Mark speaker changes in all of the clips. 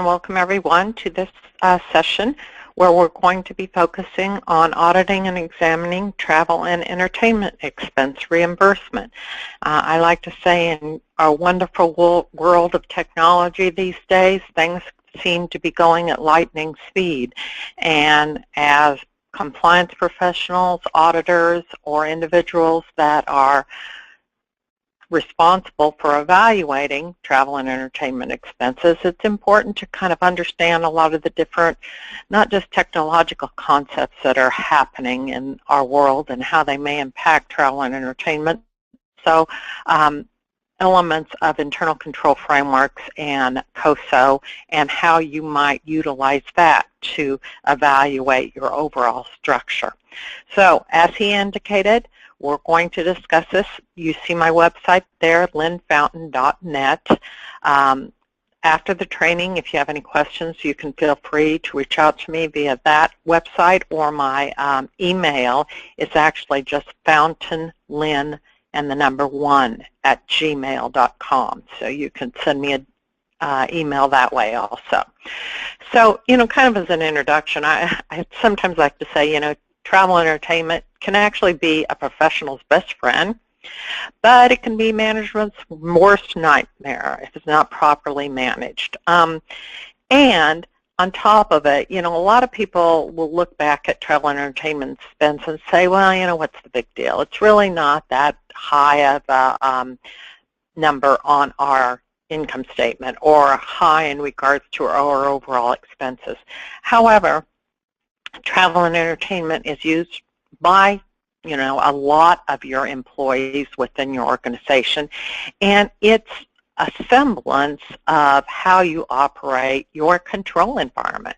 Speaker 1: Welcome everyone to this session where we're going to be focusing on auditing and examining travel and entertainment expense reimbursement. I like to say in our wonderful world of technology these days, things seem to be going at lightning speed, and as compliance professionals, auditors, or individuals that are responsible for evaluating travel and entertainment expenses, it's important to kind of understand a lot of the different, not just technological concepts that are happening in our world and how they may impact travel and entertainment. So elements of internal control frameworks and COSO and how you might utilize that to evaluate your overall structure. So as he indicated, we're going to discuss this. You see my website there, lynnfountain.net. After the training, if you have any questions, you can feel free to reach out to me via that website, or my email is actually just fountainlynn and the number 1 at gmail.com. So you can send me an email that way also. So, kind of as an introduction, I sometimes like to say, travel and entertainment can actually be a professional's best friend, but it can be management's worst nightmare if it's not properly managed. And on top of it, a lot of people will look back at travel and entertainment expense and say, well, what's the big deal? It's really not that high of a number on our income statement or high in regards to our overall expenses. However, travel and entertainment is used by, a lot of your employees within your organization, and it's a semblance of how you operate your control environment.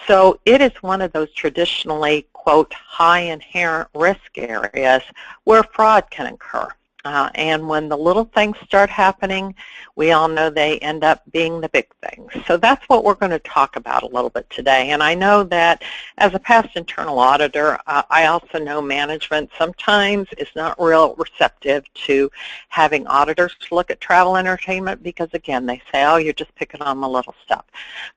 Speaker 1: So it is one of those traditionally, quote, high inherent risk areas where fraud can occur. And when the little things start happening, we all know they end up being the big things. So that's what we're going to talk about a little bit today. And I know that as a past internal auditor, I also know management sometimes is not real receptive to having auditors to look at travel entertainment because, again, they say, oh, you're just picking on the little stuff.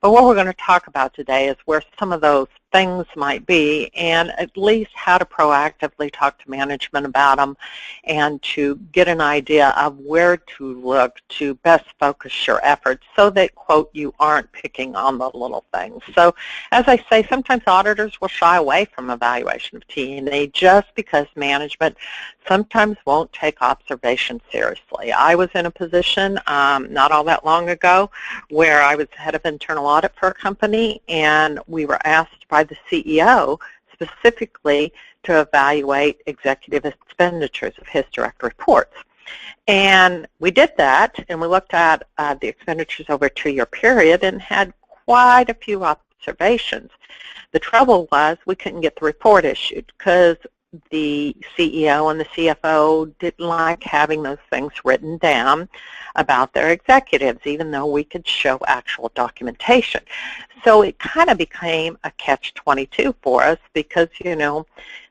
Speaker 1: But what we're going to talk about today is where some of those things might be, and at least how to proactively talk to management about them and to get an idea of where to look to best focus your efforts so that, quote, you aren't picking on the little things. So as I say, sometimes auditors will shy away from evaluation of T&E just because management sometimes won't take observation seriously. I was in a position not all that long ago where I was head of internal audit for a company, and we were asked by the CEO specifically to evaluate executive expenditures of his direct reports. And we did that, and we looked at the expenditures over a 2-year period and had quite a few observations. The trouble was we couldn't get the report issued because the CEO and the CFO didn't like having those things written down about their executives, even though we could show actual documentation. So it kind of became a catch-22 for us because,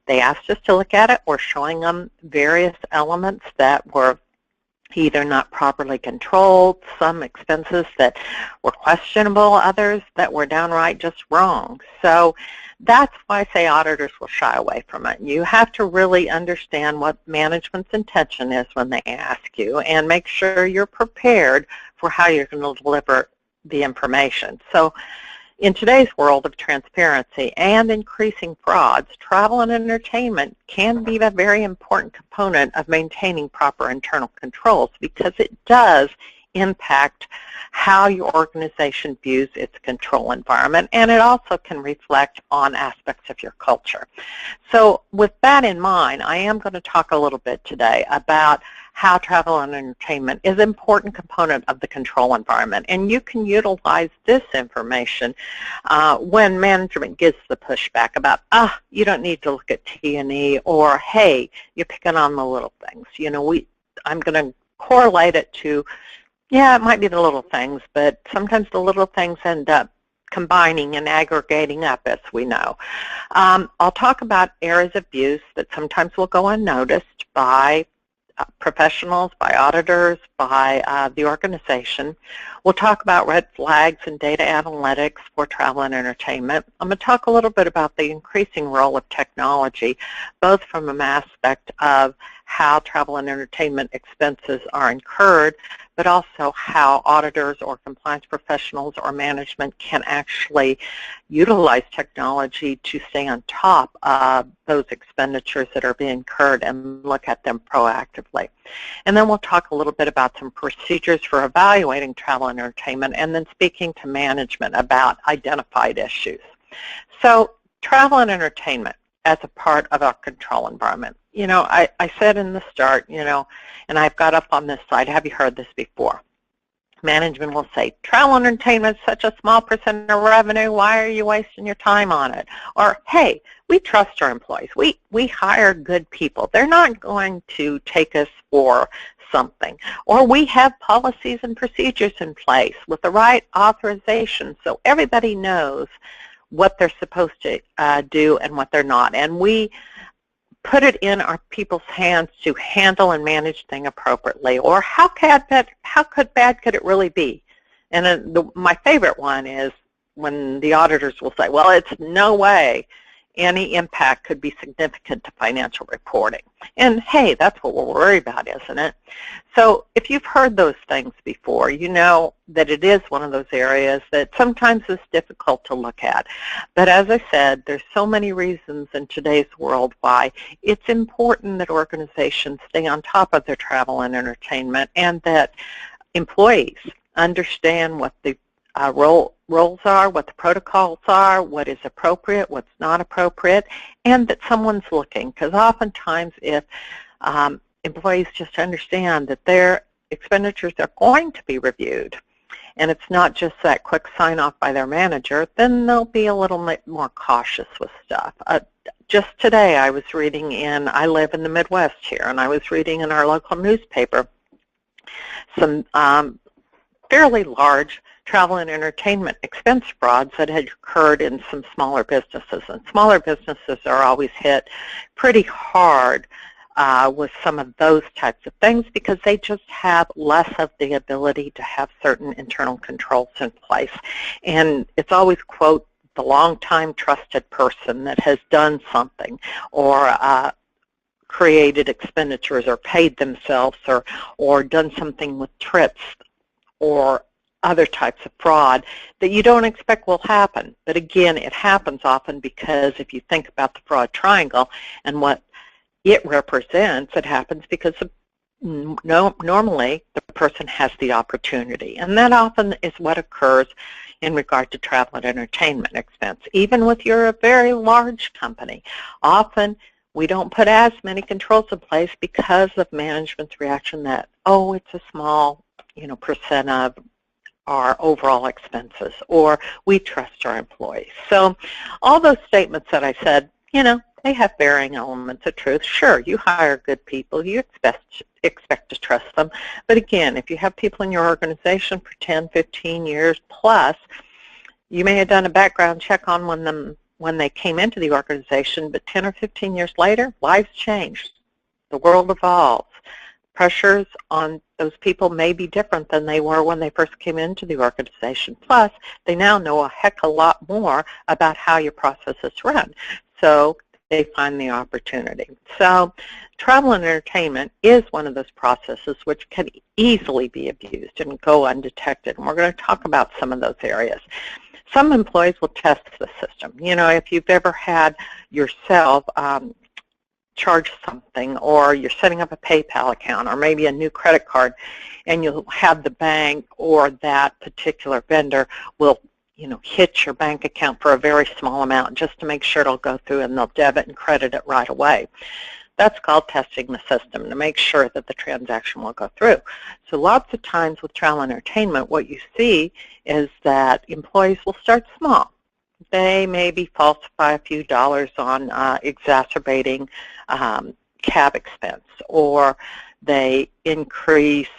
Speaker 1: they asked us to look at it. We're showing them various elements that were either not properly controlled, some expenses that were questionable, others that were downright just wrong. So that's why I say auditors will shy away from it. You have to really understand what management's intention is when they ask you and make sure you're prepared for how you're going to deliver the information. So in today's world of transparency and increasing frauds, travel and entertainment can be a very important component of maintaining proper internal controls because it does impact how your organization views its control environment, and it also can reflect on aspects of your culture. So with that in mind, I am going to talk a little bit today about how travel and entertainment is an important component of the control environment, and you can utilize this information when management gives the pushback about, you don't need to look at T&E, or hey, you're picking on the little things. I'm going to correlate it to, yeah, it might be the little things, but sometimes the little things end up combining and aggregating up, as we know. I'll talk about areas of use that sometimes will go unnoticed by professionals, by auditors, by the organization. We'll talk about red flags and data analytics for travel and entertainment. I'm going to talk a little bit about the increasing role of technology, both from an aspect of how travel and entertainment expenses are incurred, but also how auditors or compliance professionals or management can actually utilize technology to stay on top of those expenditures that are being incurred and look at them proactively. And then we'll talk a little bit about some procedures for evaluating travel and entertainment, and then speaking to management about identified issues. So travel and entertainment as a part of our control environment. You know, I said in the start, you know, and I've got up on this slide, have you heard this before? Management will say, travel and entertainment is such a small percent of revenue, why are you wasting your time on it? Or, hey, we trust our employees. We hire good people. They're not going to take us for something. Or we have policies and procedures in place with the right authorization so everybody knows what they're supposed to do and what they're not. And we put it in our people's hands to handle and manage things appropriately. Or how bad could it really be? And my favorite one is when the auditors will say, well, it's no way any impact could be significant to financial reporting. And hey, that's what we're worried about, isn't it? So if you've heard those things before, you know that it is one of those areas that sometimes is difficult to look at. But as I said, there's so many reasons in today's world why it's important that organizations stay on top of their travel and entertainment, and that employees understand what the roles are, what the protocols are, what is appropriate, what's not appropriate, and that someone's looking. Because oftentimes if employees just understand that their expenditures are going to be reviewed, and it's not just that quick sign-off by their manager, then they'll be a little bit more cautious with stuff. Just today I was reading I live in the Midwest here, and I was reading in our local newspaper some fairly large travel and entertainment expense frauds that had occurred in some smaller businesses. And smaller businesses are always hit pretty hard with some of those types of things because they just have less of the ability to have certain internal controls in place. And it's always, quote, the long-time trusted person that has done something or created expenditures or paid themselves or done something with trips or other types of fraud that you don't expect will happen. But again, it happens often because if you think about the fraud triangle and what it represents, it happens because normally the person has the opportunity. And that often is what occurs in regard to travel and entertainment expense. Even with a very large company, often we don't put as many controls in place because of management's reaction that, oh, it's a small, percent of our overall expenses, or we trust our employees. So all those statements that I said, they have varying elements of truth. Sure, you hire good people, you expect to trust them, but again, if you have people in your organization for 10, 15 years plus, you may have done a background check on when they came into the organization, but 10 or 15 years later, lives change. The world evolves. Pressures on those people may be different than they were when they first came into the organization. Plus, they now know a heck of a lot more about how your processes run. So they find the opportunity. So travel and entertainment is one of those processes which can easily be abused and go undetected. And we're going to talk about some of those areas. Some employees will test the system. If you've ever had yourself charge something, or you're setting up a PayPal account or maybe a new credit card, and you'll have the bank or that particular vendor will hit your bank account for a very small amount just to make sure it'll go through, and they'll debit and credit it right away. That's called testing the system to make sure that the transaction will go through. So lots of times with travel and entertainment, what you see is that employees will start small. They maybe falsify a few dollars on exacerbating cab expense, or they increase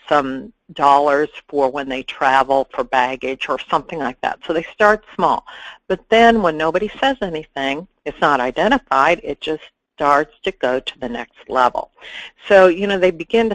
Speaker 1: some dollars for when they travel for baggage or something like that. So they start small. But then when nobody says anything, it's not identified, it just starts to go to the next level. So, you know, they begin to